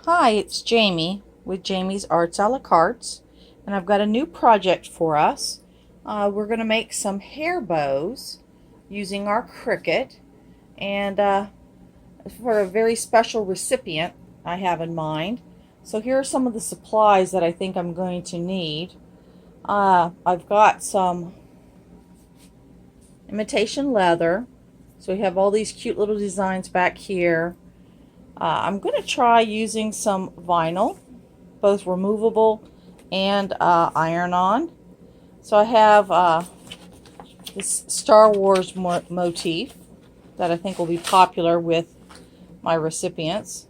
Hi, it's Jamie with Jamie's Arts a la Cartes, and I've got a new project for us. We're going to make some hair bows using our Cricut, and for a very special recipient I have in mind. So here are some of the supplies that I think I'm going to need. I've got some imitation leather, so we have all these cute little designs back here. I'm going to try using some vinyl, both removable and iron-on. So I have this Star Wars motif that I think will be popular with my recipients.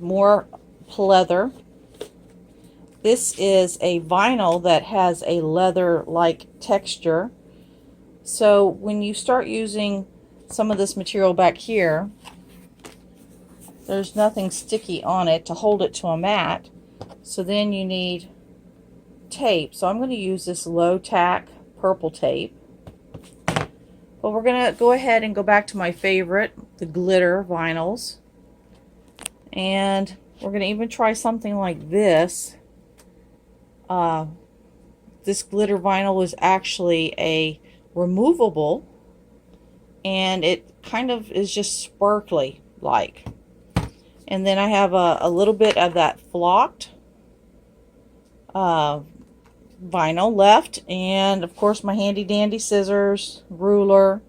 More pleather. This is a vinyl that has a leather-like texture. So when you start using some of this material back here, there's nothing sticky on it to hold it to a mat. So then you need tape. So I'm going to use this low tack purple tape. But we're going to go ahead and go back to my favorite, the glitter vinyls. And we're going to even try something like this. This glitter vinyl is actually a removable, and it kind of is just sparkly like. And then I have a little bit of that flocked vinyl left, and of course my handy dandy scissors, ruler,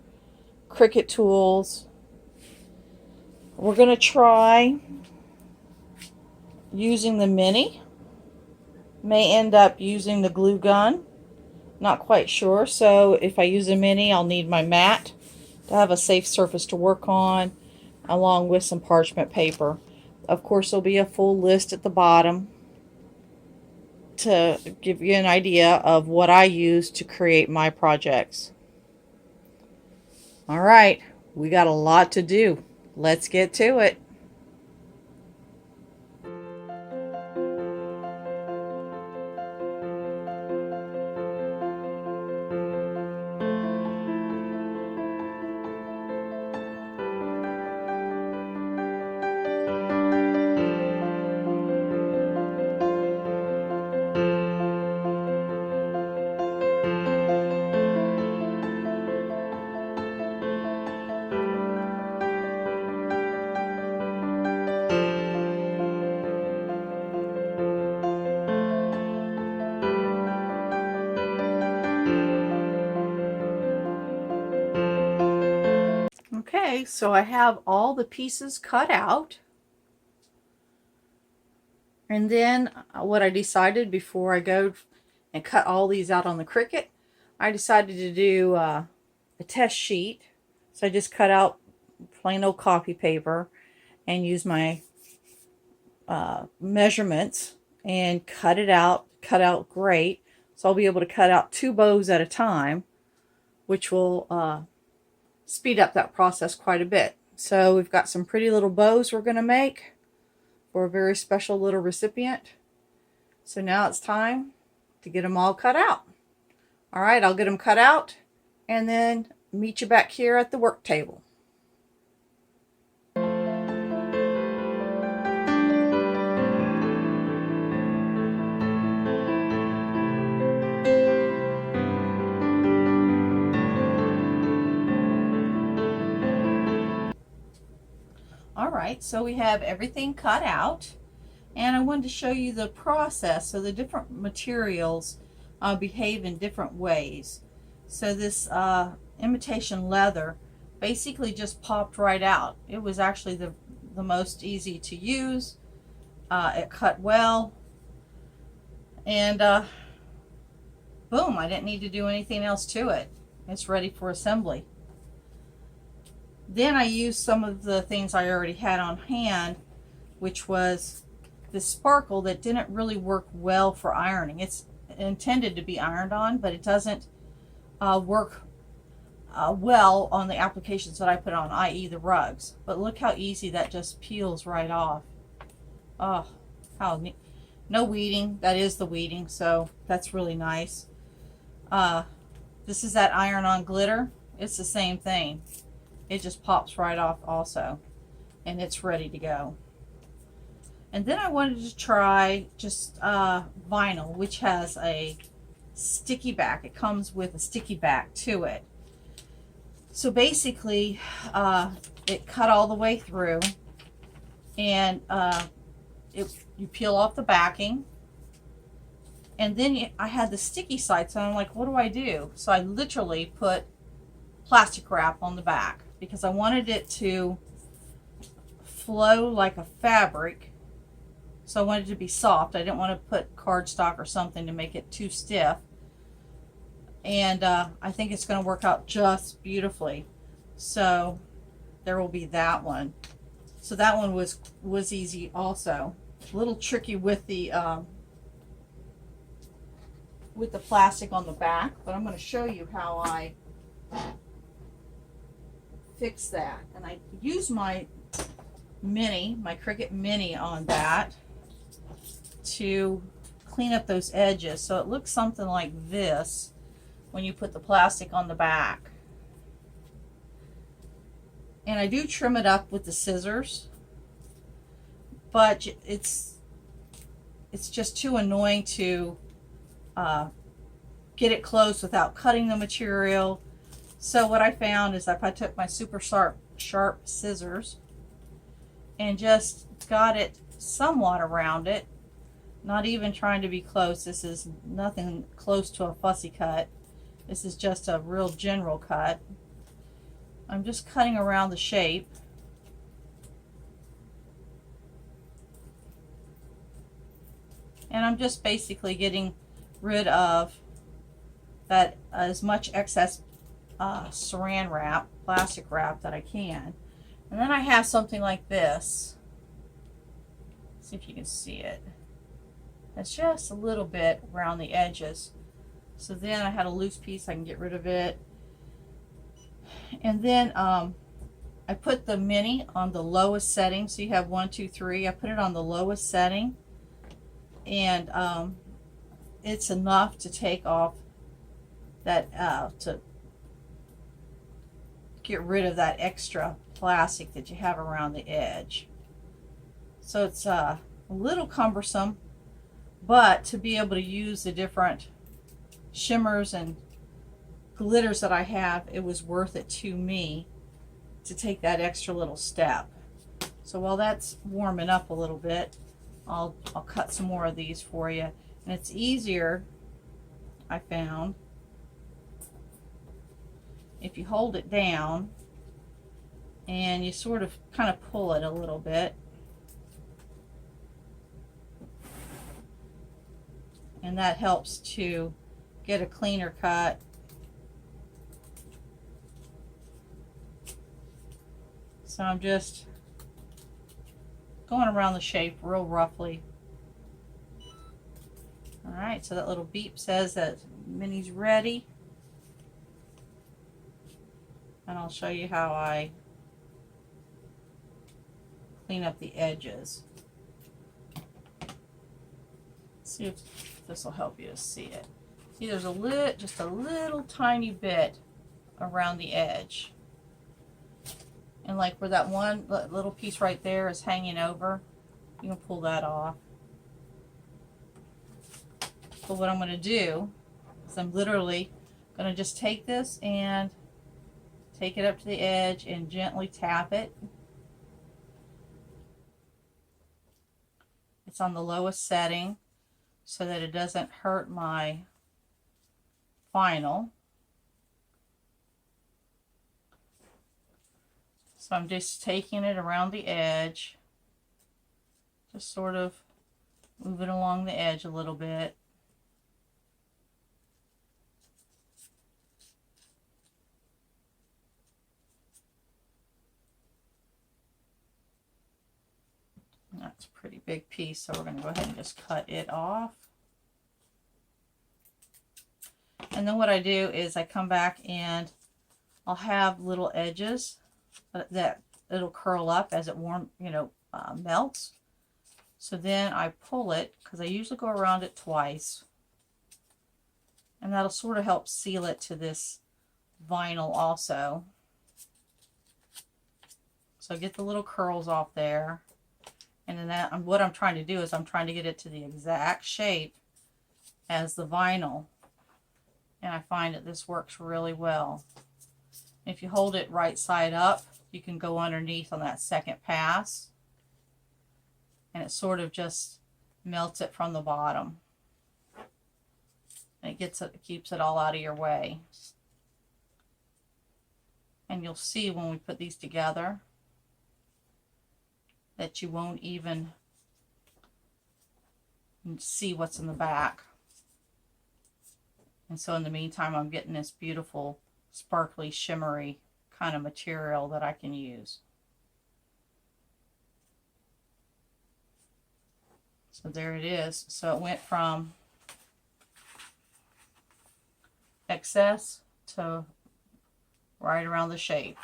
Cricut tools. We're going to try using the mini. May end up using the glue gun, not quite sure. So if I use a mini, I'll need my mat to have a safe surface to work on, along with some parchment paper. Of course, there'll be a full list at the bottom to give you an idea of what I use to create my projects. All right, we got a lot to do. Let's get to it. Okay, so I have all the pieces cut out. And then what I decided before I go and cut all these out on the Cricut, I decided to do a test sheet. So I just cut out plain old copy paper and use my measurements and cut out great. So I'll be able to cut out 2 bows at a time, which will speed up that process quite a bit. So we've got some pretty little bows we're going to make for a very special little recipient. So now it's time to get them all cut out. All right, I'll get them cut out and then meet you back here at the work table. Alright, so we have everything cut out, and I wanted to show you the process. So the different materials behave in different ways. So this imitation leather basically just popped right out. It was actually the most easy to use. It cut well, and boom, I didn't need to do anything else to it. It's ready for assembly. Then I used some of the things I already had on hand, which was this sparkle that didn't really work well for ironing. It's intended to be ironed on, but it doesn't work well on the applications that I put on, i.e. the rugs. But look how easy that just peels right off. Oh, how neat. No weeding. That is the weeding, so that's really nice. This is that iron-on glitter. It's the same thing. It just pops right off also. and it's ready to go. And then I wanted to try just vinyl, which has a sticky back. It comes with a sticky back to it. So basically, it cut all the way through, and you peel off the backing, and then I had the sticky side, so I'm like, what do I do? So I literally put plastic wrap on the back because I wanted it to flow like a fabric. So I wanted it to be soft. I didn't want to put cardstock or something to make it too stiff. And I think it's going to work out just beautifully. So there will be that one. So that one was easy also. A little tricky with the plastic on the back, but I'm going to show you how I fix that. And I use my Cricut Mini on that to clean up those edges, so it looks something like this when you put the plastic on the back. And I do trim it up with the scissors, but it's just too annoying to get it close without cutting the material. So what I found is if I took my super sharp scissors and just got it somewhat around it, not even trying to be close. This is nothing close to a fussy cut. This is just a real general cut. I'm just cutting around the shape. And I'm just basically getting rid of that as much excess saran wrap, plastic wrap that I can. And then I have something like this. Let's see if you can see it. It's just a little bit around the edges. So then I had a loose piece, I can get rid of it. And then I put the Mini on the lowest setting. So you have 1, 2, 3. I put it on the lowest setting, and it's enough to take off that to get rid of that extra plastic that you have around the edge. So it's a little cumbersome, but to be able to use the different shimmers and glitters that I have, it was worth it to me to take that extra little step. So while that's warming up a little bit, I'll cut some more of these for you. And it's easier, I found, if you hold it down and you sort of kind of pull it a little bit. And that helps to get a cleaner cut. So I'm just going around the shape real roughly. Alright, so that little beep says that Mini's ready. And I'll show you how I clean up the edges. See if this will help you to see it. See, there's just a little tiny bit around the edge. And like where that one little piece right there is hanging over, you can pull that off. But what I'm going to do is I'm literally going to just take this and take it up to the edge and gently tap it. It's on the lowest setting so that it doesn't hurt my vinyl. So I'm just taking it around the edge, just sort of moving along the edge a little bit. And that's a pretty big piece, so we're going to go ahead and just cut it off. And then what I do is I come back and I'll have little edges that it'll curl up as it melts. So then I pull it, because I usually go around it twice, and that'll sort of help seal it to this vinyl also. So get the little curls off there. And then what I'm trying to do is I'm trying to get it to the exact shape as the vinyl. And I find that this works really well. If you hold it right side up, you can go underneath on that second pass. And it sort of just melts it from the bottom. And it keeps it all out of your way. And you'll see when we put these together that you won't even see what's in the back. And so in the meantime, I'm getting this beautiful, sparkly, shimmery kind of material that I can use. So there it is. So it went from excess to right around the shape.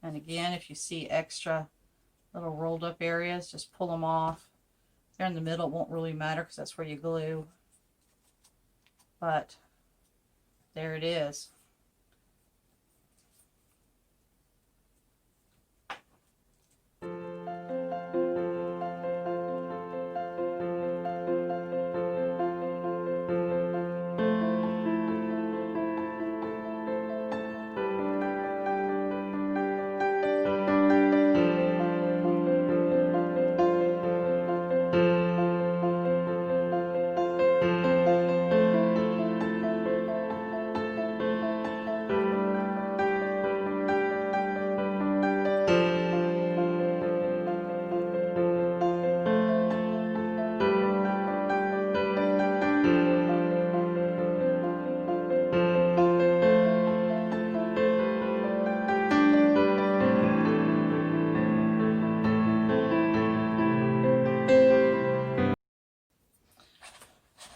And again, if you see extra little rolled up areas, just pull them off. They're in the middle, it won't really matter because that's where you glue. But there it is.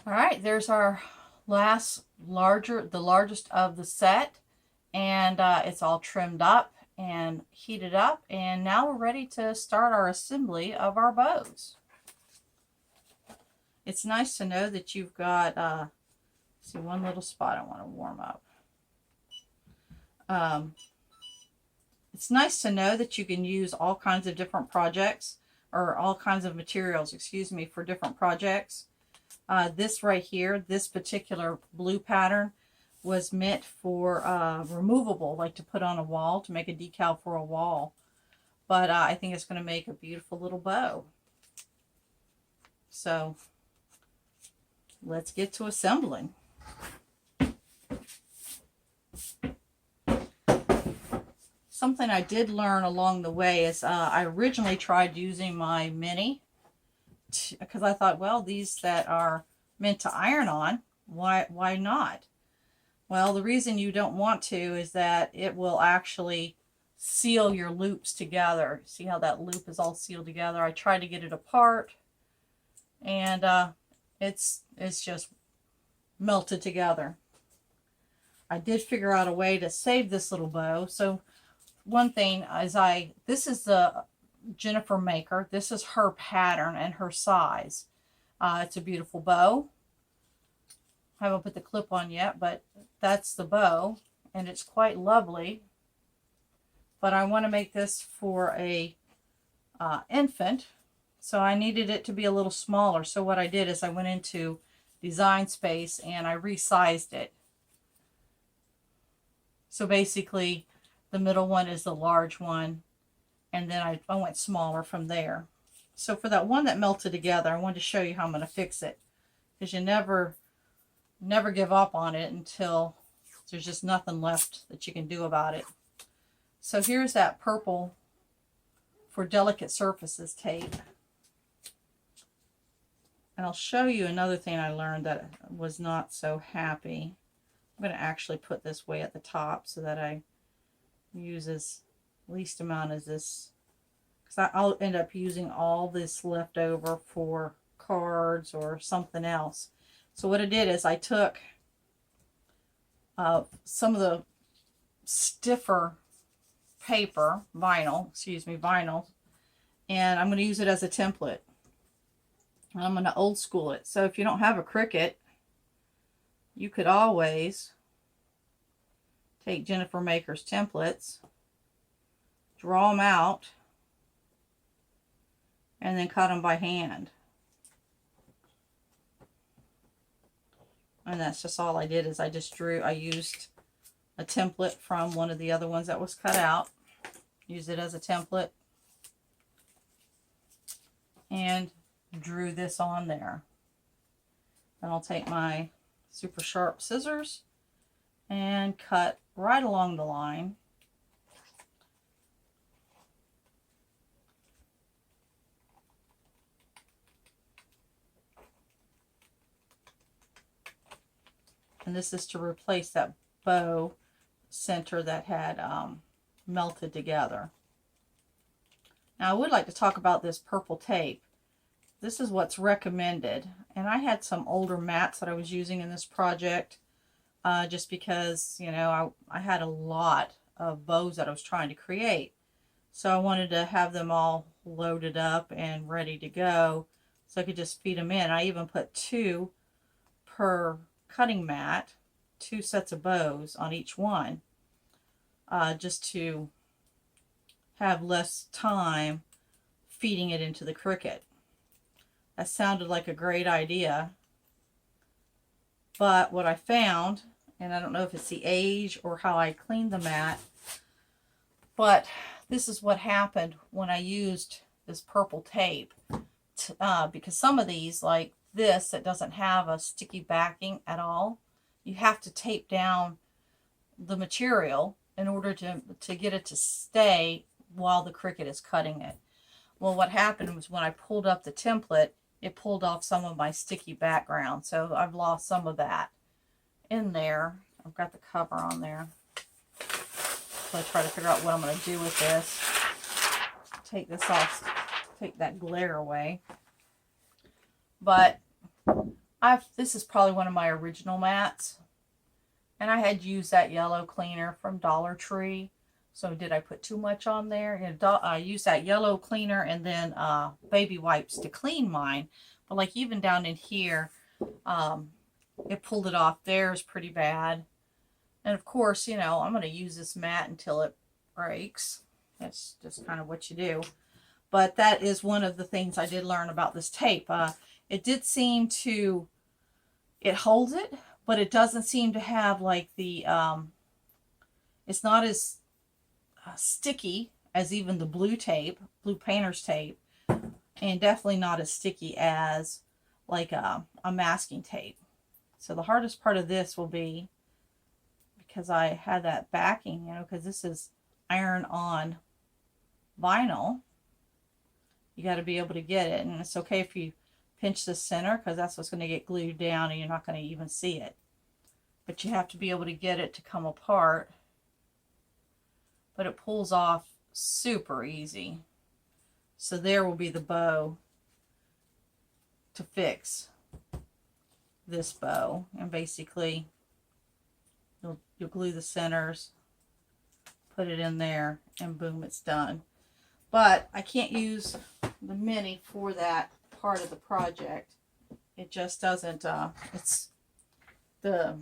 All right, there's our last the largest of the set, and it's all trimmed up and heated up, and now we're ready to start our assembly of our bows. It's nice to know that you've got, see, one little spot I want to warm up. It's nice to know that you can use all kinds of different projects, or all kinds of materials, excuse me, for different projects. This right here, this particular blue pattern was meant for removable, like to put on a wall, to make a decal for a wall. But I think it's going to make a beautiful little bow. So let's get to assembling. Something I did learn along the way is I originally tried using my mini, because I thought, well, these that are meant to iron on, why not? Well, the reason you don't want to is that it will actually seal your loops together. See how that loop is all sealed together? I tried to get it apart, and it's just melted together. I did figure out a way to save this little bow. So one thing is this is the Jennifer Maker. This is her pattern and her size. It's a beautiful bow. I haven't put the clip on yet, but that's the bow, and it's quite lovely. But I want to make this for a infant, so I needed it to be a little smaller. So what I did is I went into Design Space and I resized it. So basically the middle one is the large one, and then I went smaller from there. So for that one that melted together, I wanted to show you how I'm going to fix it, because you never give up on it until there's just nothing left that you can do about it. So here's that purple for delicate surfaces tape. And I'll show you another thing I learned that was not so happy. I'm going to actually put this way at the top so that I use as least amount as this, because I'll end up using all this left over for cards or something else. So what I did is I took some of the stiffer paper, vinyl, and I'm going to use it as a template. And I'm going to old school it. So if you don't have a Cricut, you could always take Jennifer Maker's templates, draw them out, and then cut them by hand. And that's just all I did, is I used a template from one of the other ones that was cut out. Used it as a template. And drew this on there. Then I'll take my super sharp scissors and cut right along the line. And this is to replace that bow center that had melted together. Now I would like to talk about this purple tape. This is what's recommended. And I had some older mats that I was using in this project just because, you know, I had a lot of bows that I was trying to create. So I wanted to have them all loaded up and ready to go so I could just feed them in. I even put 2 per cutting mat, 2 sets of bows on each one, just to have less time feeding it into the Cricut. That sounded like a great idea, but what I found, and I don't know if it's the age or how I cleaned the mat, but this is what happened when I used this purple tape, because some of these, like this, that doesn't have a sticky backing at all, you have to tape down the material in order to get it to stay while the Cricut is cutting it. Well, what happened was when I pulled up the template, it pulled off some of my sticky background, so I've lost some of that in there. I've got the cover on there, so I try to figure out what I'm going to do with this. Take this off, take that glare away. But this is probably one of my original mats, and I had used that yellow cleaner from Dollar Tree. So did I put too much on there? I used that yellow cleaner and then baby wipes to clean mine. But like even down in here, it pulled it off. There's pretty bad. And of course, you know, I'm going to use this mat until it breaks. That's just kind of what you do. But that is one of the things I did learn about this tape. It did seem to, it holds it, but it doesn't seem to have like the, it's not as sticky as even the blue tape, blue painter's tape, and definitely not as sticky as like a masking tape. So the hardest part of this will be, because I had that backing, you know, because this is iron on vinyl, you got to be able to get it. And it's okay if you pinch the center, because that's what's going to get glued down and you're not going to even see it. But you have to be able to get it to come apart. But it pulls off super easy. So there will be the bow to fix this bow. And basically, you'll glue the centers, put it in there, and boom, it's done. But I can't use the mini for that part of the project. It just doesn't, it's the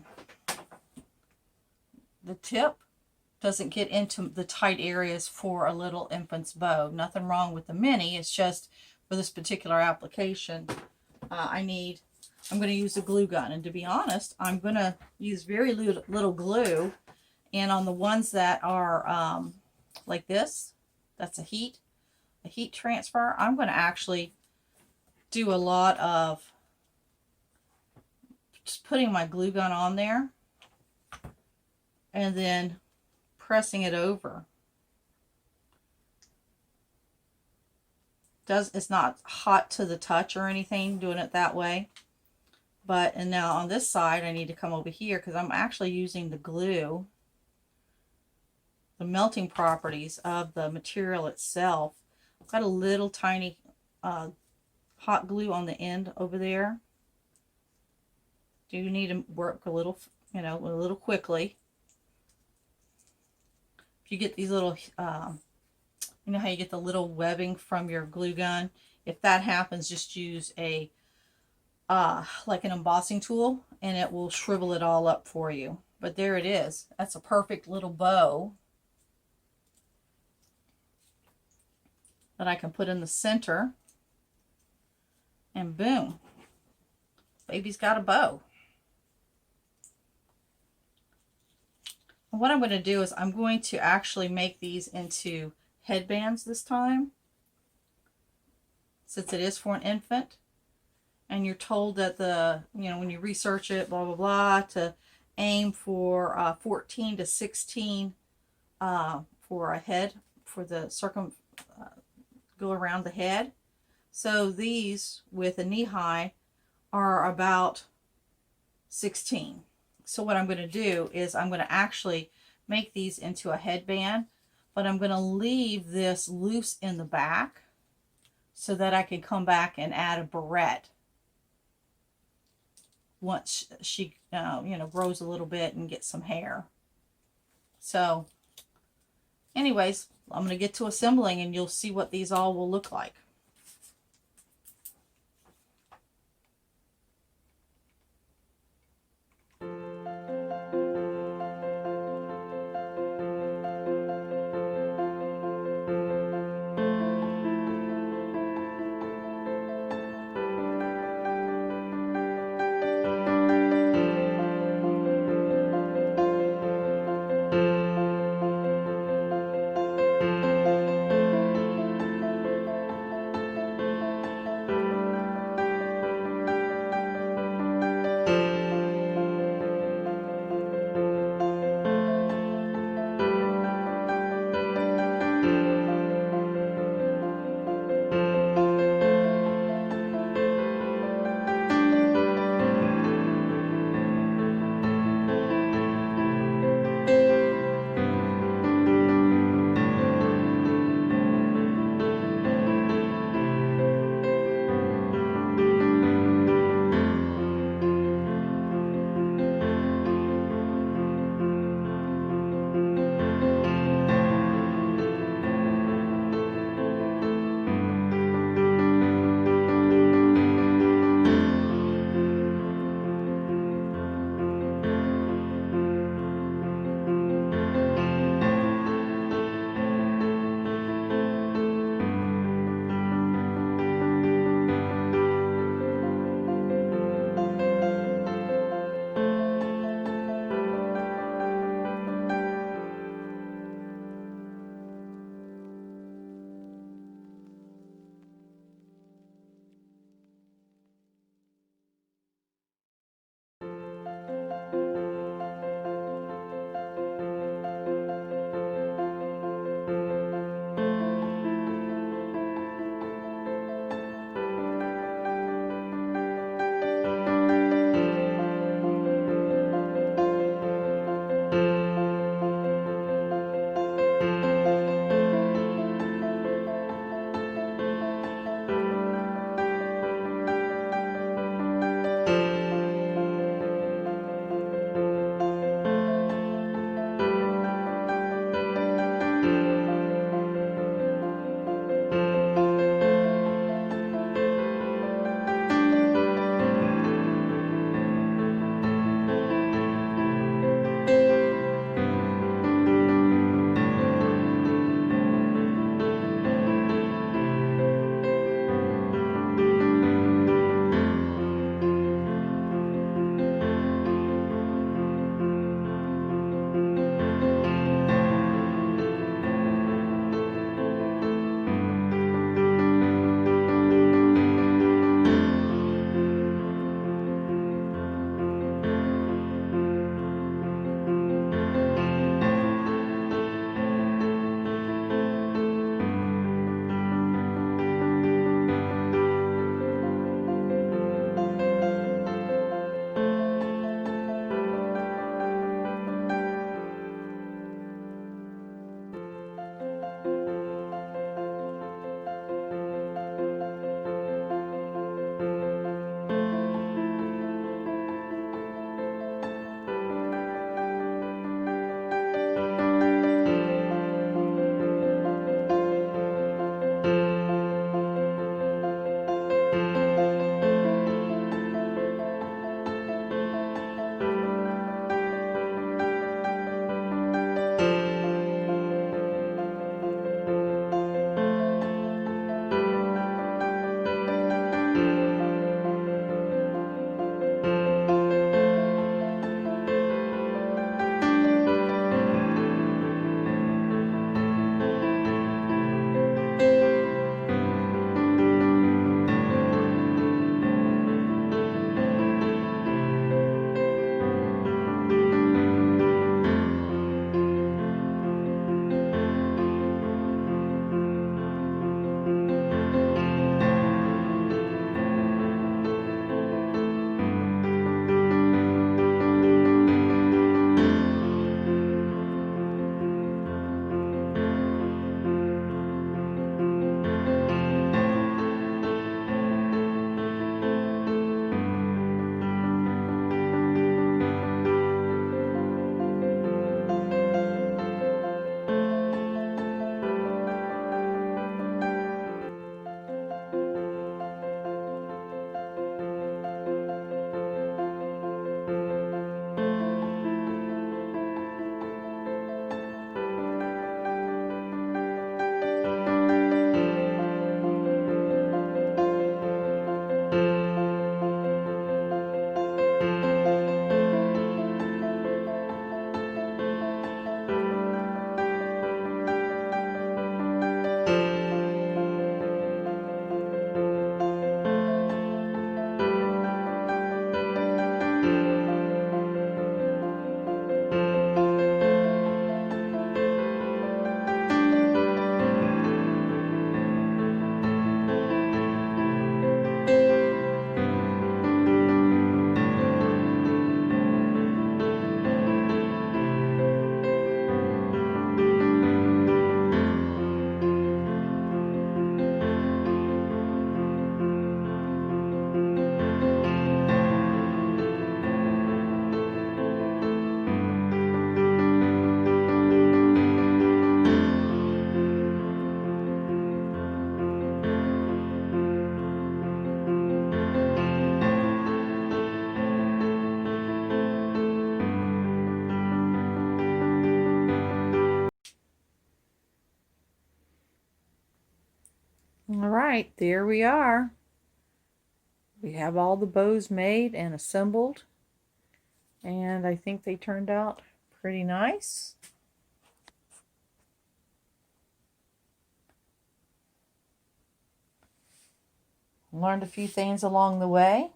tip doesn't get into the tight areas for a little infant's bow. Nothing wrong with the mini. It's just for this particular application, I'm going to use a glue gun. And to be honest, I'm going to use very little glue. And on the ones that are like this, that's a heat transfer, I'm going to actually do a lot of just putting my glue gun on there and then pressing it over. It's not hot to the touch or anything doing it that way. But, and now on this side I need to come over here because I'm actually using the glue, the melting properties of the material itself. I've got a little tiny hot glue on the end over there. Do need to work a little, you know, a little quickly. If you get these little, you know how you get the little webbing from your glue gun? If that happens, just use a, like an embossing tool, and it will shrivel it all up for you. But there it is. That's a perfect little bow. that I can put in the center. And boom, baby's got a bow. And what I'm going to do is I'm going to actually make these into headbands this time, since it is for an infant. And you're told that when you research it, blah, blah, blah, to aim for 14 to 16 for a head, for the go around the head. So these with a knee high are about 16. So what I'm going to do is I'm going to actually make these into a headband, but I'm going to leave this loose in the back so that I can come back and add a barrette once she grows a little bit and gets some hair. So anyways, I'm going to get to assembling and you'll see what these all will look like. All right, there we are. We have all the bows made and assembled, and I think they turned out pretty nice. Learned a few things along the way.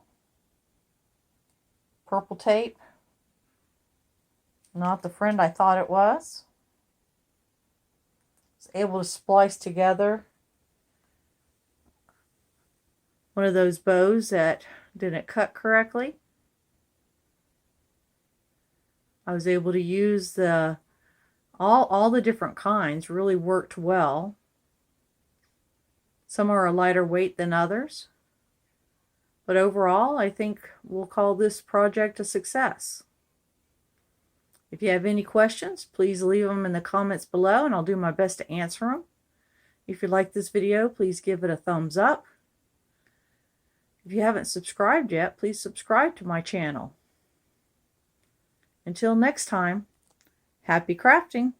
Purple tape, not the friend I thought it was. Was able to splice together one of those bows that didn't cut correctly. I was able to use the all the different kinds, really worked well. Some are a lighter weight than others. But overall, I think we'll call this project a success. If you have any questions, please leave them in the comments below and I'll do my best to answer them. If you like this video, please give it a thumbs up. If you haven't subscribed yet, please subscribe to my channel. Until next time, happy crafting!